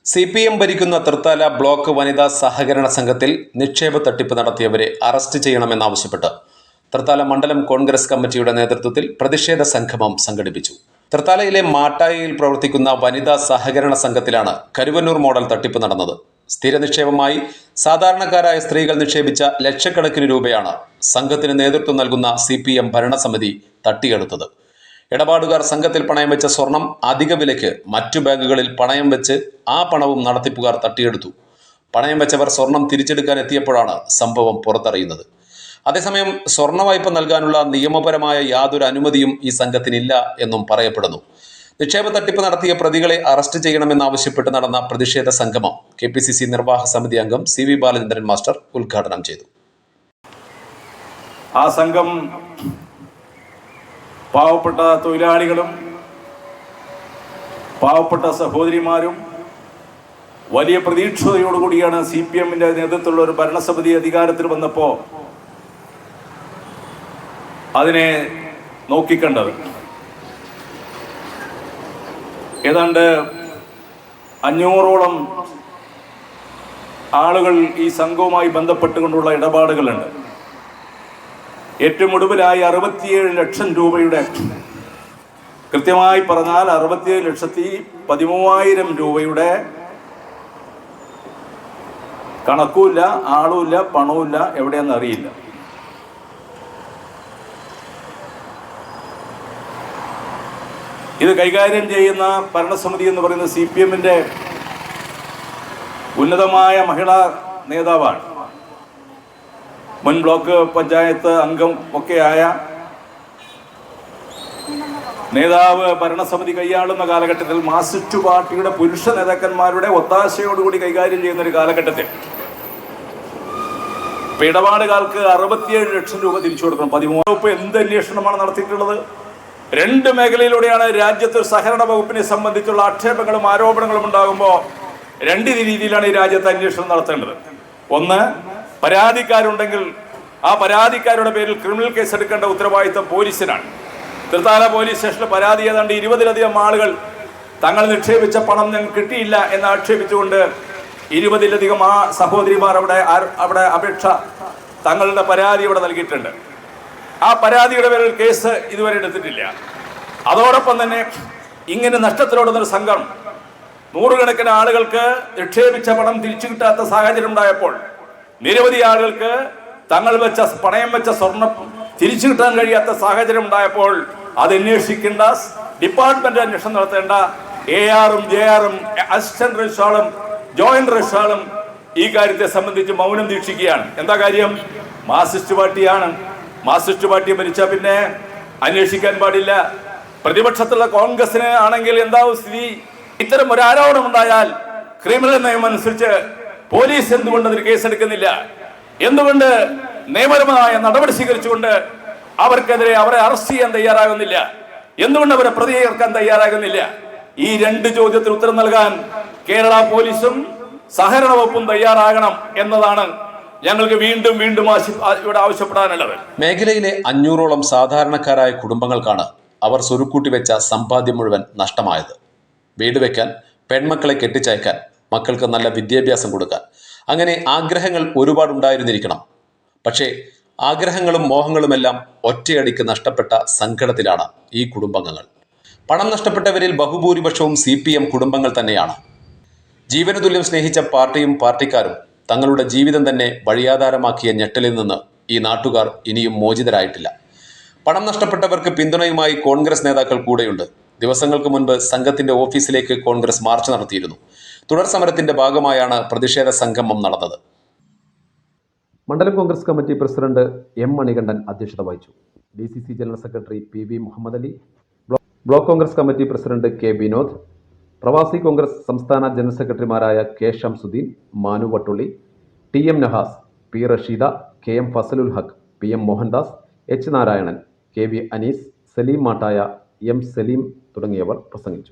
CPM ഭരിക്കുന്ന Thrithala block വനിതാ സഹകരണ സംഘത്തിൽ നിക്ഷേപ തട്ടിപ്പ് നടത്തിയവരെ അറസ്റ്റ് ചെയ്യണമെന്നാവശ്യപ്പെട്ട് തൃത്താല മണ്ഡലം കോൺഗ്രസ് കമ്മിറ്റിയുടെ നേതൃത്വത്തിൽ പ്രതിഷേധ സംഗമം സംഘടിപ്പിച്ചു. തൃത്താലയിലെ മാട്ടായിയിൽ പ്രവർത്തിക്കുന്ന വനിതാ സഹകരണ സംഘത്തിലാണ് കരുവന്നൂർ മോഡൽ തട്ടിപ്പ് നടന്നത്. സ്ഥിര നിക്ഷേപമായി സാധാരണക്കാരായ സ്ത്രീകൾ നിക്ഷേപിച്ച ലക്ഷക്കണക്കിന് രൂപയാണ് സംഘത്തിന് നേതൃത്വം നൽകുന്ന CPM ഭരണസമിതി തട്ടിയെടുത്തത്. ഇടപാടുകാർ സംഘത്തിൽ പണയം വെച്ച സ്വർണം അധിക വിലയ്ക്ക് മറ്റു ബാങ്കുകളിൽ പണയം വെച്ച് ആ പണവും നടത്തിപ്പുകാർ തട്ടിയെടുത്തു. പണയം വെച്ചവർ സ്വർണം തിരിച്ചെടുക്കാൻ എത്തിയപ്പോഴാണ് സംഭവം പുറത്തറിയുന്നത്. അതേസമയം സ്വർണ്ണ വായ്പ നൽകാനുള്ള നിയമപരമായ യാതൊരു അനുമതിയും ഈ സംഘത്തിനില്ല എന്നും പറയപ്പെടുന്നു. നിക്ഷേപ തട്ടിപ്പ് നടത്തിയ പ്രതികളെ അറസ്റ്റ് ചെയ്യണമെന്നാവശ്യപ്പെട്ട് നടന്ന പ്രതിഷേധ സംഗമം KPCC നിർവാഹക സമിതി അംഗം CV ബാലചന്ദ്രൻ മാസ്റ്റർ ഉദ്ഘാടനം ചെയ്തു. ആ സംഘം പാവപ്പെട്ട തൊഴിലാളികളും പാവപ്പെട്ട സഹോദരിമാരും വലിയ പ്രതീക്ഷയോടുകൂടിയാണ് CPMന്റെ നേതൃത്വത്തിലുള്ള ഒരു ഭരണസമിതി അധികാരത്തിൽ വന്നപ്പോൾ അതിനെ നോക്കിക്കണ്ടത്. ഏതാണ്ട് 500ഓളം ആളുകൾ ഈ സംഘവുമായി ബന്ധപ്പെട്ടുകൊണ്ടുള്ള ഇടപാടുകളുണ്ട്. ഏറ്റവും ഒടുവിലായി 67 ലക്ഷം രൂപയുടെ, കൃത്യമായി പറഞ്ഞാൽ 67,13,000 രൂപയുടെ കണക്കുമില്ല, ആളുമില്ല, പണവുമില്ല, എവിടെയെന്ന് അറിയില്ല. ഇത് കൈകാര്യം ചെയ്യുന്ന ഭരണസമിതി എന്ന് പറയുന്നത് CPMന്റെ ഉന്നതമായ മഹിളാ നേതാവാണ്. മുൻ ബ്ലോക്ക് പഞ്ചായത്ത് അംഗം ഒക്കെയായ നേതാവ് ഭരണസമിതി കൈയാളുന്ന കാലഘട്ടത്തിൽ മാർക്സിസ്റ്റ് പാർട്ടിയുടെ പുരുഷ നേതാക്കന്മാരുടെ ഒത്താശയോടുകൂടി കൈകാര്യം ചെയ്യുന്ന ഒരു കാലഘട്ടത്തിൽ ഇടപാടുകാർക്ക് 67 ലക്ഷം രൂപ തിരിച്ചു കൊടുക്കണം. 13 എന്ത് അന്വേഷണമാണ് നടത്തിയിട്ടുള്ളത്? 2 മേഖലയിലൂടെയാണ് രാജ്യത്ത് സഹകരണ വകുപ്പിനെ സംബന്ധിച്ചുള്ള ആക്ഷേപങ്ങളും ആരോപണങ്ങളും ഉണ്ടാകുമ്പോൾ 2 രീതിയിലാണ് ഈ രാജ്യത്ത് അന്വേഷണം നടത്തേണ്ടത്. ഒന്ന്, പരാതിക്കാരുണ്ടെങ്കിൽ ആ പരാതിക്കാരുടെ പേരിൽ ക്രിമിനൽ കേസ് എടുക്കേണ്ട ഉത്തരവാദിത്തം പോലീസിനാണ്. തൃത്താല പോലീസ് സ്റ്റേഷനിൽ പരാതി ഏതാണ്ട് 20ലധികം ആളുകൾ തങ്ങൾ നിക്ഷേപിച്ച പണം ഞങ്ങൾക്ക് കിട്ടിയില്ല എന്ന് ആക്ഷേപിച്ചുകൊണ്ട് 20ലധികം ആ സഹോദരിമാർ അവിടെ അപേക്ഷ, തങ്ങളുടെ പരാതി ഇവിടെ നൽകിയിട്ടുണ്ട്. ആ പരാതിയുടെ പേരിൽ കേസ് ഇതുവരെ എടുത്തിട്ടില്ല. അതോടൊപ്പം തന്നെ ഇങ്ങനെ നഷ്ടത്തിലോടുന്നൊരു സംഘം നൂറുകണക്കിന് ആളുകൾക്ക് നിക്ഷേപിച്ച പണം തിരിച്ചു കിട്ടാത്ത സാഹചര്യം ഉണ്ടായപ്പോൾ നിരവധി ആളുകൾക്ക് തങ്ങൾ പണയം വെച്ച സ്വർണം തിരിച്ചു കിട്ടാൻ കഴിയാത്ത സാഹചര്യം ഉണ്ടായപ്പോൾ അത് അന്വേഷിക്കേണ്ട ഡിപ്പാർട്ട്മെന്റ് അന്വേഷണം നടത്തേണ്ട ARഉം JRഉം അസിസ്റ്റന്റ് രജിസ്ട്രാറും ജോയിന്റ് രജിസ്ട്രാറും ഈ കാര്യത്തെ സംബന്ധിച്ച് മൗനം ദീക്ഷിക്കുകയാണ്. എന്താ കാര്യം? മാർക്സിസ്റ്റ് പാർട്ടിയാണ്. മാർക്സിസ്റ്റ് പാർട്ടി ഭരിച്ചാൽ പിന്നെ അന്വേഷിക്കാൻ പാടില്ല. പ്രതിപക്ഷത്തുള്ള കോൺഗ്രസിന് ആണെങ്കിൽ എന്താവും സ്ഥിതി? ഇത്തരം ഒരു ആരോപണം ഉണ്ടായാൽ ക്രിമിനൽ നിയമം അനുസരിച്ച് പോലീസ് എന്തുകൊണ്ട് അതിന് കേസെടുക്കുന്നില്ല? എന്തുകൊണ്ട് നിയമപരമായ നടപടി സ്വീകരിച്ചുകൊണ്ട് അവരെ അറസ്റ്റ് ചെയ്യാൻ തയ്യാറാകുന്നില്ല? എന്തുകൊണ്ട് അവരെ പ്രതി ചേർക്കാൻ തയ്യാറാകുന്നില്ല? ഈ 2 ചോദ്യത്തിന് ഉത്തരം നൽകാൻ കേരള പോലീസും സഹകരണ വകുപ്പും തയ്യാറാകണം എന്നതാണ് ഞങ്ങൾക്ക് വീണ്ടും ഇവിടെ ആവശ്യപ്പെടാനുള്ളത്. മേഖലയിലെ 500ഓളം സാധാരണക്കാരായ കുടുംബങ്ങൾക്കാണ് അവർ സ്വരുക്കൂട്ടി വെച്ച സമ്പാദ്യം മുഴുവൻ നഷ്ടമായത്. വീട് വെക്കാൻ, പെൺമക്കളെ കെട്ടിച്ചയക്കാൻ, മക്കൾക്ക് നല്ല വിദ്യാഭ്യാസം കൊടുക്കാൻ, അങ്ങനെ ആഗ്രഹങ്ങൾ ഒരുപാടുണ്ടായിരുന്നിരിക്കണം. പക്ഷേ ആഗ്രഹങ്ങളും മോഹങ്ങളുമെല്ലാം ഒറ്റയടിക്ക് നഷ്ടപ്പെട്ട സങ്കടത്തിലാണ് ഈ കുടുംബാംഗങ്ങൾ. പണം നഷ്ടപ്പെട്ടവരിൽ ബഹുഭൂരിപക്ഷവും CPM കുടുംബങ്ങൾ തന്നെയാണ്. ജീവന് തുല്യം സ്നേഹിച്ച പാർട്ടിയും പാർട്ടിക്കാരും തങ്ങളുടെ ജീവിതം തന്നെ വഴിയാധാരമാക്കിയ ഞെട്ടലിൽ നിന്ന് ഈ നാട്ടുകാർ ഇനിയും മോചിതരായിട്ടില്ല. പണം നഷ്ടപ്പെട്ടവർക്ക് പിന്തുണയുമായി കോൺഗ്രസ് നേതാക്കൾ കൂടെയുണ്ട്. ദിവസങ്ങൾക്ക് മുൻപ് സംഘത്തിന്റെ ഓഫീസിലേക്ക് കോൺഗ്രസ് മാർച്ച് നടത്തിയിരുന്നു. തുടർ സമരത്തിന്റെ ഭാഗമായാണ് പ്രതിഷേധ സംഗമം നടന്നത്. മണ്ഡലം Congress committee president M Manikandan അധ്യക്ഷത വഹിച്ചു. DCC general secretary PV Muhammad Ali, block Congress committee president K Vinod, പ്രവാസി കോൺഗ്രസ് സംസ്ഥാന ജനറൽ സെക്രട്ടറിമാരായ K Shamsuddin, Manu Vattulli, TM Nahas, P Rasheeda, KM Fazalul ഹക്ക്, PM Mohandas, H Narayanan, KV Anees, Saleem Mattaya, M Saleem തുടങ്ങിയവർ പ്രസംഗിച്ചു.